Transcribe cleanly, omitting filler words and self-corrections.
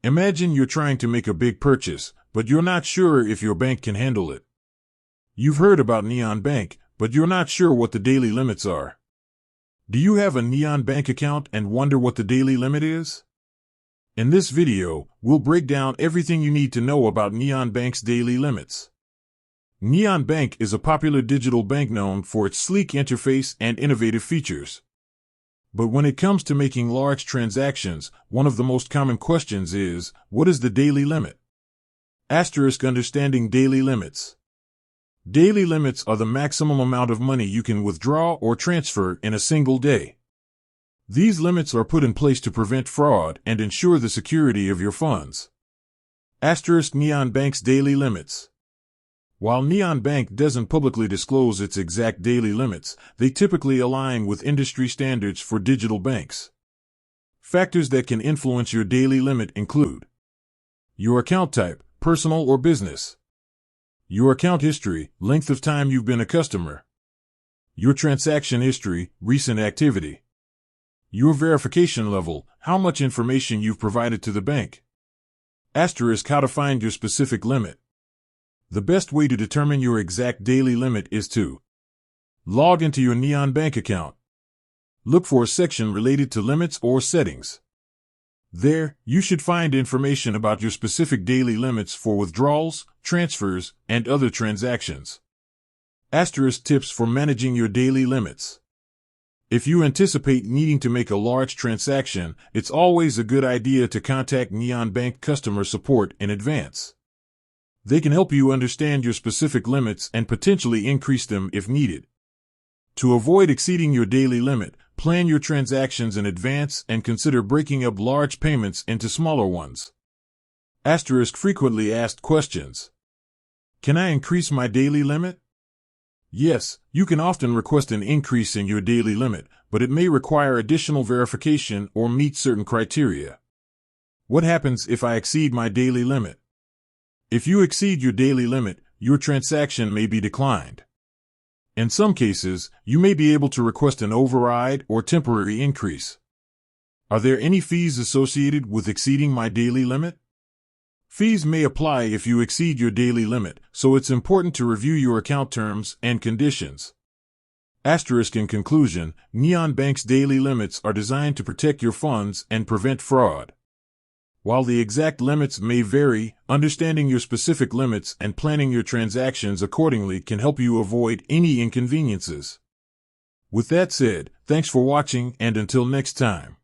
Imagine you're trying to make a big purchase, but you're not sure if your bank can handle it. You've heard about Neon Bank, but you're not sure what the daily limits are. Do you have a Neon Bank account and wonder what the daily limit is? In this video, we'll break down everything you need to know about Neon Bank's daily limits. Neon Bank is a popular digital bank known for its sleek interface and innovative features. But when it comes to making large transactions, one of the most common questions is, what is the daily limit? Understanding daily limits. Daily limits are the maximum amount of money you can withdraw or transfer in a single day. These limits are put in place to prevent fraud and ensure the security of your funds. Neon Bank's daily limits. While Neon Bank doesn't publicly disclose its exact daily limits, they typically align with industry standards for digital banks. Factors that can influence your daily limit include your account type, personal or business, your account history, length of time you've been a customer, your transaction history, recent activity, your verification level, how much information you've provided to the bank. How to find your specific limit. The best way to determine your exact daily limit is to log into your Neon Bank account. Look for a section related to limits or settings. There, you should find information about your specific daily limits for withdrawals, transfers, and other transactions. Tips for managing your daily limits. If you anticipate needing to make a large transaction, it's always a good idea to contact Neon Bank customer support in advance. They can help you understand your specific limits and potentially increase them if needed. To avoid exceeding your daily limit, plan your transactions in advance and consider breaking up large payments into smaller ones. Frequently asked questions. Can I increase my daily limit? Yes, you can often request an increase in your daily limit, but it may require additional verification or meet certain criteria. What happens if I exceed my daily limit? If you exceed your daily limit, your transaction may be declined. In some cases, you may be able to request an override or temporary increase. Are there any fees associated with exceeding my daily limit? Fees may apply if you exceed your daily limit, so it's important to review your account terms and conditions. In conclusion, Neon Bank's daily limits are designed to protect your funds and prevent fraud. While the exact limits may vary, understanding your specific limits and planning your transactions accordingly can help you avoid any inconveniences. With that said, thanks for watching and until next time.